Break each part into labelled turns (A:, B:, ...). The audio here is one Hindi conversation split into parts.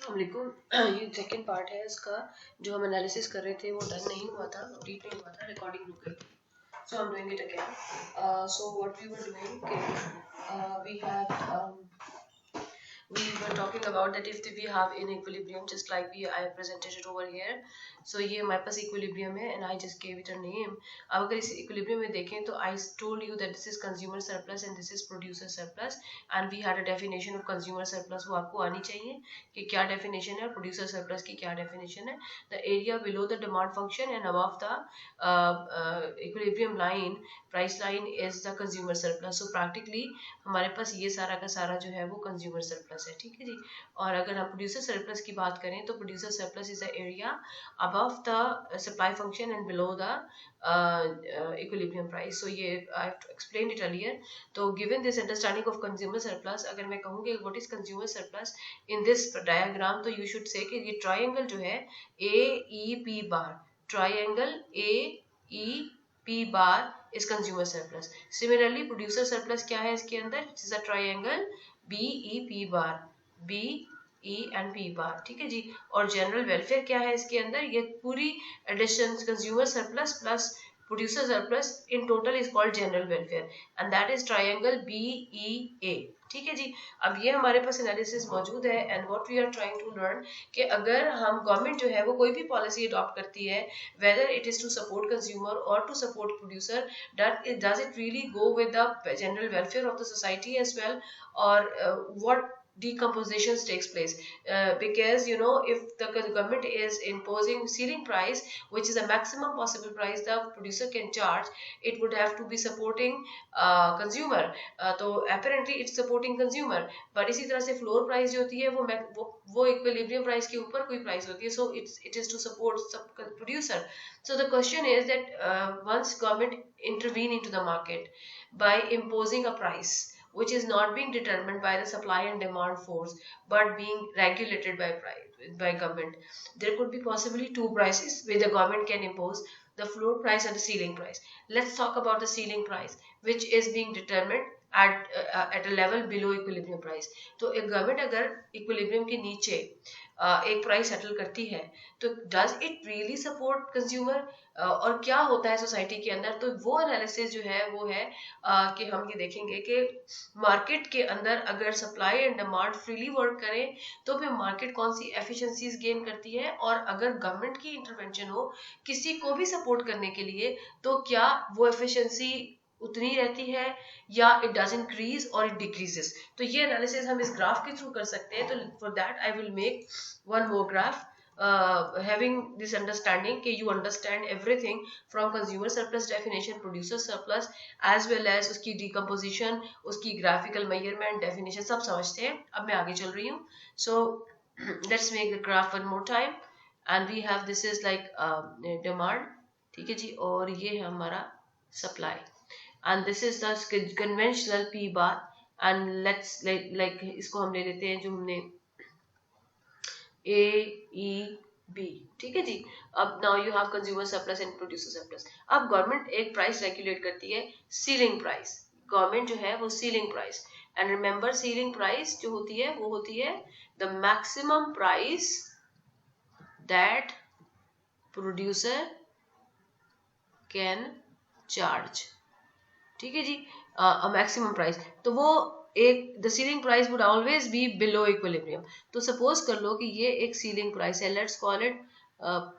A: अस्सलामुअलैकुम। ये सेकंड पार्ट है इसका, जो हम एनालिसिस कर रहे थे वो डन नहीं हुआ था, कंप्लीट नहीं हुआ था, रिकॉर्डिंग रुक गई थी। So I am doing it again. So what we were doing, we were talking about that if we have in equilibrium, just like I presented it over here. So ये हमारे पास equilibrium है and I just gave it a name. अब अगर इस equilibrium में देखें तो I told you that this is consumer surplus and this is producer surplus, and we had a definition of consumer surplus. वो आपको आनी चाहिए कि क्या definition है, producer surplus की क्या definition है. The area below the demand function and above the equilibrium line, price line is the consumer surplus. So practically हमारे पास ये सारा का सारा जो है वो कंज्यूमर सरप्लस है, ठीक है जी. और अगर हम प्रोड्यूसर सरप्लस की बात करें तो producer surplus is the area above the supply function and below the equilibrium price. So ये I have explained it earlier. तो given this understanding of consumer surplus, अगर मैं कहूँगी what is consumer surplus in this diagram, तो यू शुड से कि ये ट्रायंगल जो है A E P bar, triangle A E P bar is consumer surplus. Similarly, producer surplus क्या है इसके अंदर? It is a triangle BEP bar, BE and P bar, ठीक है जी. और general welfare क्या है इसके अंदर? ये पूरी addition consumer surplus plus producer surplus in total is called general welfare, and that is triangle BEA, ठीक है जी. अब ये हमारे पास एनालिसिस मौजूद है and what we are trying to learn कि अगर हम गवर्नमेंट जो है वो कोई भी पॉलिसी अडॉप्ट करती है, whether it is to support consumer और to support producer, does it really go with the general welfare of the society as well, or what decompositions takes place, because you know, if the government is imposing ceiling price, which is a maximum possible price the producer can charge, it would have to be supporting consumer. तो apparently it's supporting consumer, but इसी तरह से floor price जो होती है वो equilibrium price के ऊपर कोई price होती है, so it is to support producer. So the question is that once government intervene into the market by imposing a price which is not being determined by the supply and demand force but being regulated by government, there could be possibly two prices where the government can impose, the floor price and the ceiling price. Let's talk about the ceiling price, which is being determined at a level below equilibrium price. तो एक गवर्नमेंट अगर equilibrium के नीचे एक प्राइस सेटल करती है तो does it really support consumer, और क्या होता है सोसाइटी के अंदर. तो वो एनालिसिस जो है वो है कि हम ये देखेंगे कि मार्केट के अंदर अगर supply and demand freely work करें तो फिर मार्केट कौन सी एफिशिएंसीज गेन करती है, और अगर गवर्नमेंट की इंटरवेंशन हो किसी को भी सपोर्ट करने के लिए तो क्या वो एफिशिएंसी उतनी रहती है या इट डज इंक्रीज और इट डिक्रीजेस. तो ये एनालिसिस हम इस ग्राफ के थ्रू कर सकते हैं. तो for that I will make one more graph having this understanding कि you understand everything from consumer surplus definition, producer surplus, as well as उसकी decomposition, उसकी graphical measurement definition सब समझते हैं. अब मैं आगे चल रही हूँ. So let's make the graph one more time, and we have this is like demand, ठीक है जी, और ये है हमारा supply, and this is the conventional P bar, and let's like इसको हम ले लेते हैं जो हमने AEB, ठीक है जी. अब now you have consumer surplus and producer surplus. अब गवर्नमेंट एक प्राइस रेगुलेट करती है, सीलिंग प्राइस. गवर्नमेंट जो है वो ceiling price, and remember ceiling price जो होती है वो होती है the maximum price that producer can charge, ठीक है जी. मैक्सिमम प्राइस, तो वो एक the ceiling price would always be below equilibrium. तो सपोज कर लो कि ये एक सीलिंग प्राइस है, let's call it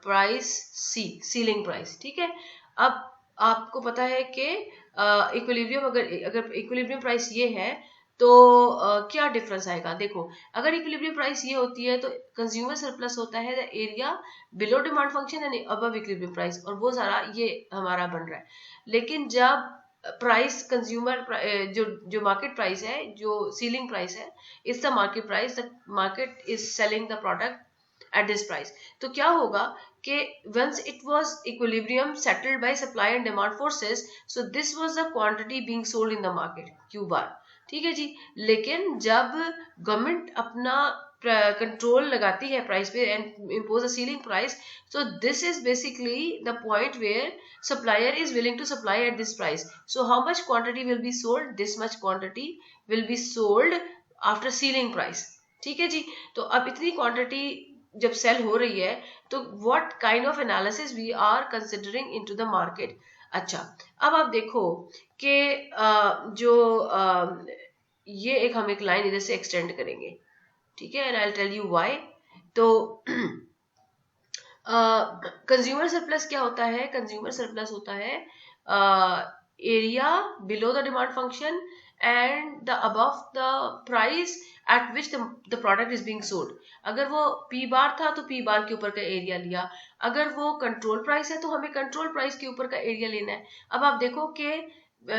A: price C, ceiling price, ठीक है. अब आपको पता है कि इक्विलिब्रियम अगर इक्विलिब्रियम प्राइस ये है तो क्या डिफरेंस आएगा. देखो, अगर इक्विलिब्रियम प्राइस ये होती है तो कंज्यूमर सरप्लस होता है the area below demand function and above equilibrium price, और वो सारा ये हमारा बन रहा है. लेकिन जब प्राइस कंज्यूमर जो मार्केट प्राइस है, जो सीलिंग प्राइस है, is the market price, the market is selling the product at this price. तो क्या होगा कि once it was equilibrium settled by supply and demand forces, so this was the quantity being sold in the market, Q bar, ठीक है जी. लेकिन जब गवर्नमेंट अपना कंट्रोल लगाती है प्राइस पे and impose a ceiling price, so this is basically the point where supplier is willing to supply at this price. So how much quantity will be sold? This much quantity will be sold after ceiling price. ठीक है जी। तो अब इतनी क्वांटिटी जब सेल हो रही है तो what kind of analysis we are considering into the market. अच्छा, अब आप देखो कि जो ये एक हम एक लाइन इधर से एक्सटेंड करेंगे, ठीक है, and I will tell you why. तो कंज्यूमर सरप्लस क्या होता है? कंज्यूमर सरप्लस होता है area below the demand function and the above the price at which the product is being sold. अगर वो पी बार था तो पी बार के ऊपर का एरिया लिया, अगर वो कंट्रोल प्राइस है तो हमें कंट्रोल प्राइस के ऊपर का एरिया लेना है। अब आप देखो कि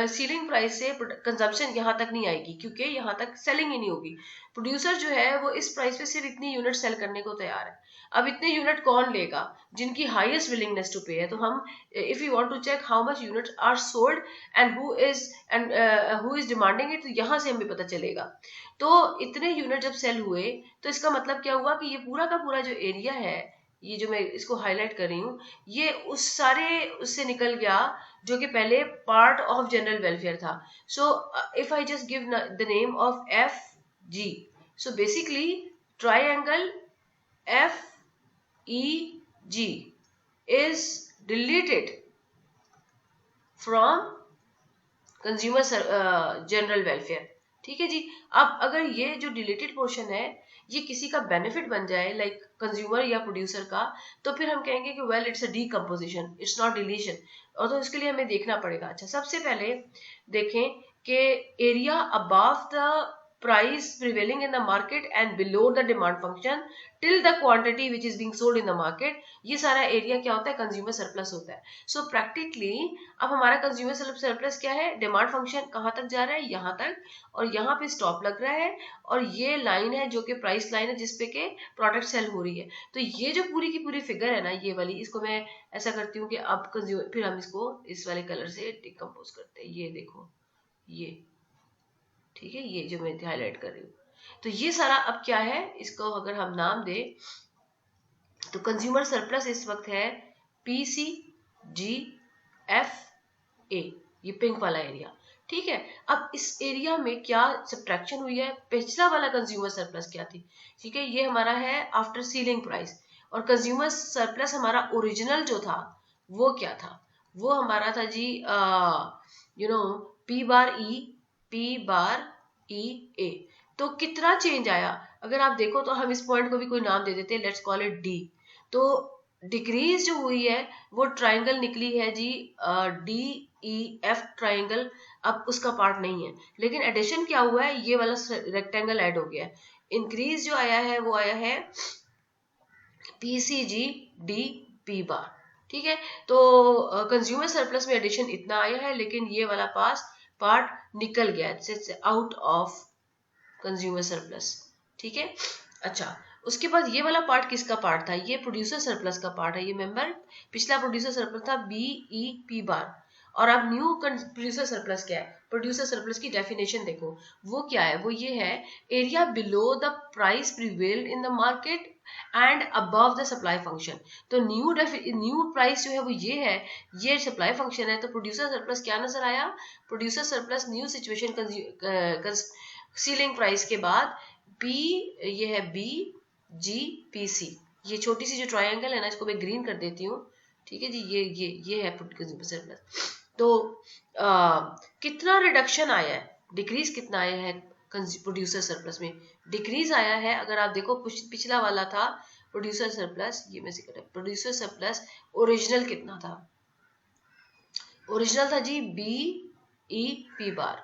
A: सीलिंग प्राइस से कंजम्पशन यहाँ तक नहीं आएगी क्योंकि यहाँ तक सेलिंग ही नहीं होगी। प्रोड्यूसर जो है वो इस प्राइस पे सिर्फ इतनी यूनिट सेल करने को तैयार है। अब इतने यूनिट कौन लेगा? जिनकी हाईएस्ट विलिंगनेस टू पे है। तो हम if you want to check how much unit are sold and who is demanding it, तो यहाँ से हमें पता चलेगा। तो इतने यूनिट जब सेल हुए तो इसका मतलब क्या हुआ कि ये पूरा का पूरा जो एरिया है, ये जो मैं इसको हाईलाइट कर रही हूँ, ये उस सारे उससे निकल गया जो कि पहले पार्ट ऑफ जनरल वेलफेयर था। So if I just give the name of F G, so basically triangle F E G is deleted from consumer general welfare. ठीक है जी। अब अगर ये जो डिलीटेड पोर्शन है ये किसी का बेनिफिट बन जाए लाइक कंज्यूमर या प्रोड्यूसर का, तो फिर हम कहेंगे कि well it's a decomposition, it's not deletion. और तो इसके लिए हमें देखना पड़ेगा। अच्छा, सबसे पहले देखें कि area above the price prevailing in the market and below the demand function till the quantity which is being sold in the market, ये सारा एरिया क्या होता है? कंज्यूमर सरप्लस होता है। सो प्रैक्टिकली अब हमारा कंज्यूमर सरप्लस क्या है? डिमांड फंक्शन कहाँ तक जा रहा है? यहाँ तक, और यहाँ पे स्टॉप लग रहा है, और ये लाइन है जो कि प्राइस लाइन है जिसपे के प्रोडक्ट सेल हो रही है। तो ये जो पूरी की पूरी फिगर है ना, ये वाली, इसको मैं ऐसा करती हूँ कि अब कंज्यूमर, फिर हम इसको इस वाले कलर से डिकम्पोज करते हैं। ये देखो, ये ठीक है, ये जो मैं हाईलाइट कर रही हूँ। तो ये सारा अब क्या है, इसको अगर हम नाम दे तो कंज्यूमर सरप्लस इस वक्त है पीसी जी एफ ए, ये पिंक वाला एरिया। ठीक है, अब इस एरिया में क्या सब्ट्रैक्शन हुई है? पिछला वाला कंज्यूमर सरप्लस क्या थी? ठीक है, ये हमारा है आफ्टर सीलिंग प्राइस, और कंज्यूमर सरप्लस हमारा ओरिजिनल जो था वो क्या था? वो हमारा था जी पी बार ई ए। तो कितना चेंज आया? अगर आप देखो तो हम इस पॉइंट को भी कोई नाम दे देते हैं, लेट्स कॉल इट डी। तो डिक्रीज जो हुई है वो ट्राइंगल निकली है जी, डी ई एफ ट्राइंगल। अब उसका पार्ट नहीं है, लेकिन एडिशन क्या हुआ है? ये वाला रेक्टेंगल ऐड हो गया है। इंक्रीज जो आया है वो आया है P C G D P bar. ठीक है, तो कंज्यूमर सरप्लस में एडिशन इतना आया है, लेकिन ये वाला पार्ट निकल गया है आउट ऑफ कंज्यूमर सरप्लस। ठीक है, अच्छा, उसके बाद ये वाला पार्ट किसका पार्ट था? ये प्रोड्यूसर सरप्लस का पार्ट है। ये मेंबर, पिछला प्रोड्यूसर सरप्लस था बी ई पी बार, और अब न्यू प्रोड्यूसर सरप्लस क्या है? प्रोड्यूसर सरप्लस की डेफिनेशन देखो, वो क्या है? वो ये है, area below the price prevailed in the market and above the supply function. तो न्यू प्राइस जो है वो ये है, ये सप्लाई फंक्शन है। तो प्रोड्यूसर सरप्लस क्या नजर आया? Producer surplus new situation ceiling price के बाद पी, ये है बी जी पी सी, ये छोटी सी जो ट्रायंगल है ना, इसको मैं ग्रीन कर देती हूँ। ठीक है जी, ये है कंज्यूमर सरप्लस। तो कितना रिडक्शन आया है, डिक्रीज कितना आया है प्रोड्यूसर सरप्लस में? डिक्रीज आया है। अगर आप देखो पिछला वाला था प्रोड्यूसर सरप्लस, ये मैं जिक्र है, प्रोड्यूसर सरप्लस ओरिजिनल कितना था? ओरिजिनल था G B E P bar,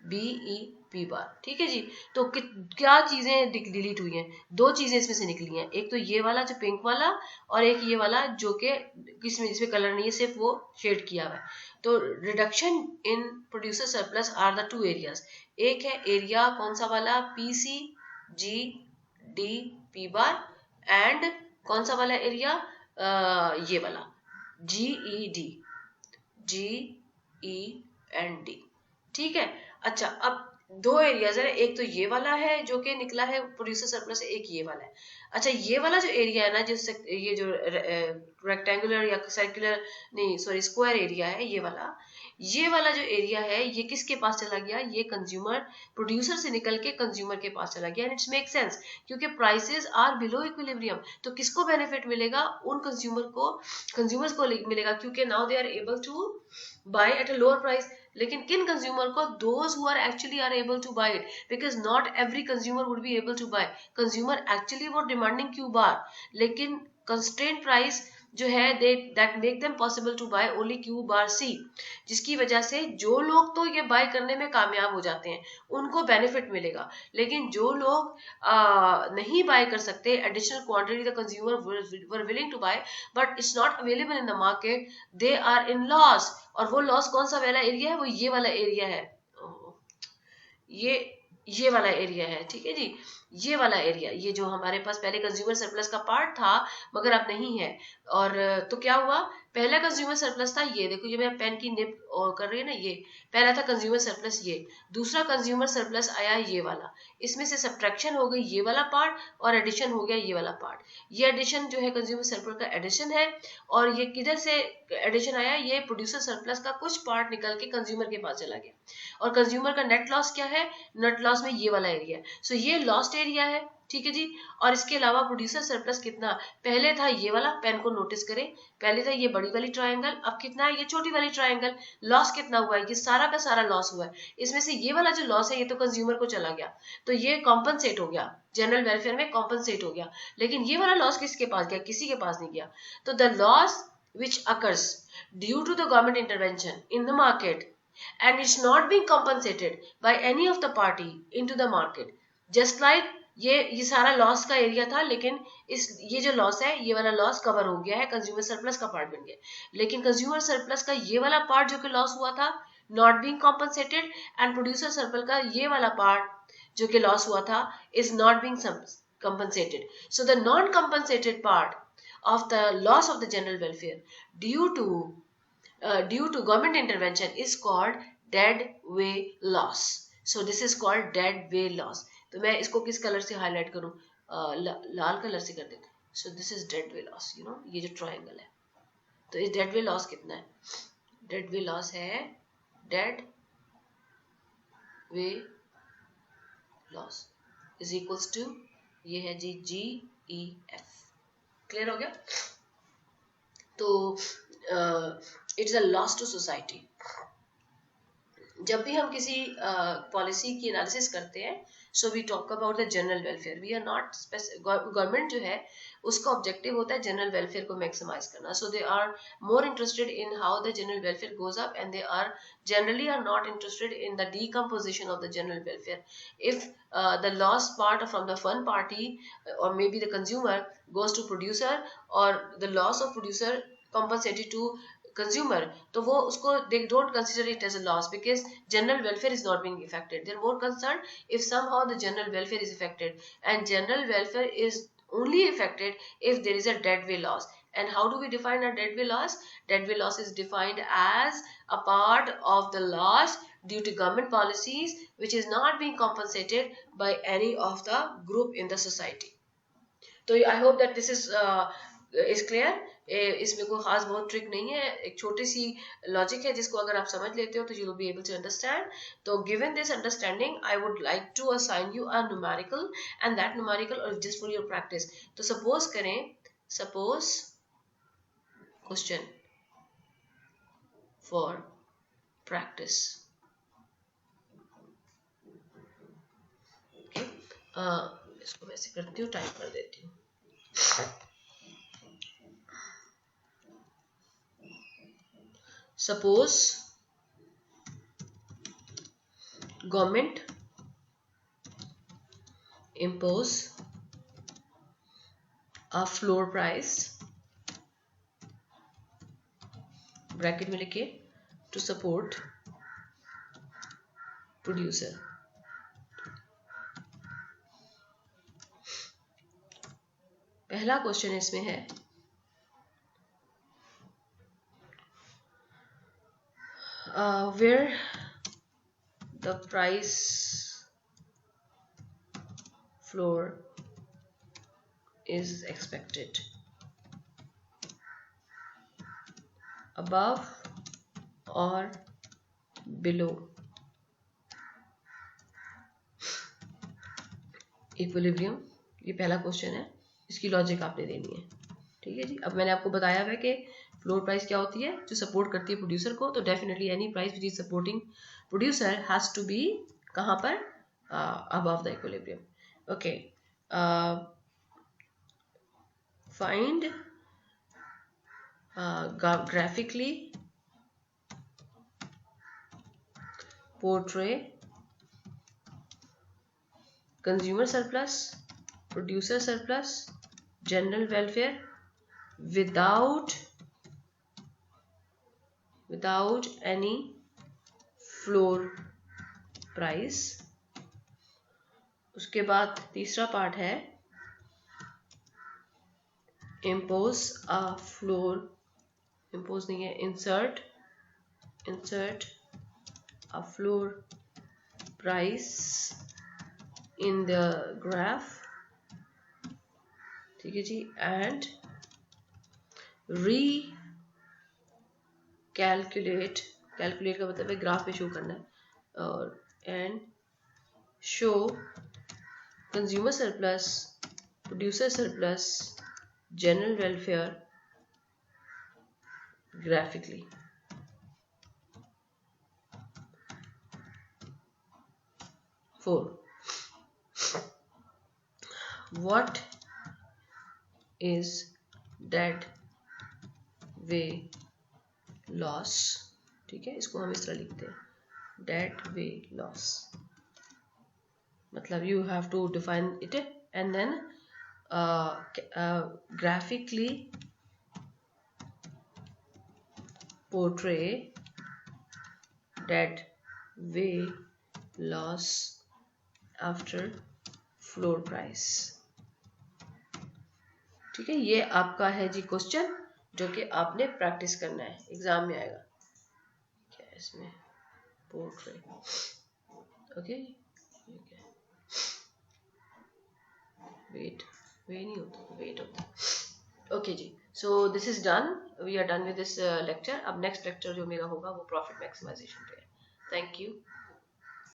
A: B E P bar. ठीक है जी। तो क्या चीजें डिलीट हुई हैं? दो चीजें इसमें से निकली हैं, एक तो ये वाला जो पिंक वाला, और एक ये वाला जो कि जिसमें कलर नहीं है, सिर्फ वो शेड किया हुआ है। तो reduction in producer surplus are the two areas. एक है एरिया कौन सा वाला? P C G D P bar, and कौन सा वाला एरिया? ये वाला जी ई एंड डी। ठीक है, अच्छा, अब दो एरियाज है, एक तो ये वाला है जो कि निकला है प्रोड्यूसर सरप्लस, एक ये वाला है। अच्छा, ये वाला जो एरिया है ना, ये जो रेक्टेंगुलर या सर्कुलर नहीं सॉरी स्क्वायर एरिया है, ये वाला, ये वाला जो एरिया है ये किसके पास चला गया, ये कंज्यूमर प्रोड्यूसर से निकल के कंज्यूमर के पास चला गया। एंड इट्स मेक सेंस क्योंकि प्राइसेस आर बिलो इक्विलिब्रियम, तो किसको बेनिफिट मिलेगा, उन कंज्यूमर्स को मिलेगा, क्योंकि now they are able to buy at a lower price. लेकिन किन कंज्यूमर को, those who are actually are able to buy it, because not every consumer would be able to buy. Consumer actually वो डिमांडिंग क्यू बार, लेकिन कंस्ट्रेंट प्राइस जो है that make them possible to by only Q bar सी, जिसकी वजह से जो लोग तो ये बाय करने में कामयाब हो जाते हैं उनको बेनिफिट मिलेगा, लेकिन जो लोग नहीं बाय कर सकते, additional quantity the consumer were willing to buy but it's not available in the market, they are in loss. और वो लॉस कौन सा वाला एरिया है, वो ये वाला एरिया है, ये वाला एरिया है, ठीक है जी, ये वाला एरिया, ये जो हमारे पास पहले कंज्यूमर सरप्लस का पार्ट था मगर अब नहीं है। और तो क्या हुआ, पहला कंज्यूमर सरप्लस था ये देखो, ये मैं पेन की निप कर रही है ना, ये पहला था कंज्यूमर सरप्लस, ये दूसरा कंज्यूमर सरप्लस आया ये वाला, इसमें से सब्ट्रैक्शन हो गई ये वाला पार्ट और एडिशन हो गया ये वाला पार्ट। ये एडिशन जो है कंज्यूमर सरप्लस का एडिशन है, और ये किधर से एडिशन आया, ये प्रोड्यूसर सरप्लस का कुछ पार्ट निकल के कंज्यूमर के पास चला गया। और कंज्यूमर का नेट लॉस क्या है, नेट लॉस में ये वाला एरिया, सो ये लॉस्ट एरिया है, ठीक है जी। और इसके अलावा प्रोड्यूसर सरप्लस कितना, पहले था ये वाला, पेन को नोटिस करें, पहले था ये बड़ी वाली ट्रायंगल, अब कितना है ये छोटी वाली ट्रायंगल, लॉस कितना हुआ है, ये सारा का सारा लॉस हुआ है। इसमें से ये वाला जो लॉस है ये तो कंज्यूमर को चला गया, तो ये कॉम्पनसेट हो गया, जनरल वेलफेयर में कॉम्पनसेट हो गया, लेकिन ये वाला लॉस किसके पास गया, किसी के पास नहीं गया। तो the loss which occurs due to the government intervention in the market and it's not being compensated by any of the party into the market, just like ये सारा लॉस का एरिया था, लेकिन ये जो लॉस है ये वाला लॉस कवर हो गया है, कंज्यूमर सरप्लस का पार्ट बन गया, लेकिन कंज्यूमर सरप्लस का ये वाला पार्ट जो कि लॉस हुआ था not being compensated, and producer surplus का ये वाला पार्ट जो कि लॉस हुआ था is not being compensated. So the non-compensated part of the loss of the general welfare due to government intervention is called dead way loss. So this is called dead way loss. तो मैं इसको किस कलर से हाईलाइट करूं, लाल कलर से कर देते। सो this is dead weight loss, you know ये जो ट्रायंगल है, तो इस डेड वे लॉस कितना है, डेड वे लॉस है dead weight loss is equals to, ये है जी GEF। क्लियर हो गया। तो it's a loss to society. जब भी हम किसी पॉलिसी की एनालिसिस करते हैं, so we talk about the general welfare, we are not, government जो है उसका ऑब्जेक्टिव होता है जनरल वेलफेयर को मैक्सिमाइज करना, so they are more interested in how the general welfare goes up and they are generally are not interested in the decomposition of the general welfare. If the loss part from the one party or maybe the consumer goes to producer, or the loss of producer compensated to consumer, तो वो उसको they don't consider it as a loss because general welfare is not being affected. They're more concerned if somehow the general welfare is affected, and general welfare is only affected if there is a dead way loss. And how do we define a dead way loss? Dead way loss is defined as a part of the loss due to government policies which is not being compensated by any of the group in the society. So I hope that this is clear. इसमें कोई खास बहुत ट्रिक नहीं है, एक छोटी सी लॉजिक है जिसको अगर आप समझ लेते हो तो you will be able to understand. तो given this understanding I would like to assign you a numerical, and that numerical just for your practice. तो सपोज करें, सपोज क्वेश्चन फॉर प्रैक्टिस. इसको वैसे करती हूँ, टाइप कर देती हूँ. Suppose government impose a floor price, bracket में लिखे, to support producer. पहला क्वेश्चन इसमें है, where the price floor is expected, above or below equilibrium, ये पहला क्वेश्चन है, इसकी लॉजिक आपने देनी है। ठीक है जी। अब मैंने आपको बताया है कि फ्लोर प्राइस क्या होती है, जो सपोर्ट करती है प्रोड्यूसर को। तो definitely any price which is supporting producer has to be कहाँ पर, above the equilibrium. Okay, find graphically portray consumer surplus, producer surplus, general welfare without any floor price। उसके बाद तीसरा पार्ट है impose a floor, impose नहीं है, insert a floor price in the graph। ठीक है जी। and recalculate, calculate का मतलब है ग्राफ पे शो करना है, और and show consumer surplus, producer surplus, general welfare graphically। Four, what is dead way loss। ठीक है, इसको हम इस तरह लिखते हैं, dead way loss, मतलब you have to define it and then graphically portray dead way loss after floor price। ठीक है, ये आपका है जी क्वेश्चन, जो कि आपने प्रैक्टिस करना है, एग्जाम में आएगा। क्या है इसमें, पोर्ट्रे, ओके, वेट, वे नहीं होता, वेट होता। ओके जी, so this is done, we are done with this lecture. अब नेक्स्ट लेक्चर जो मेरा होगा वो प्रॉफिट मैक्सिमाइजेशन पे है। Thank you.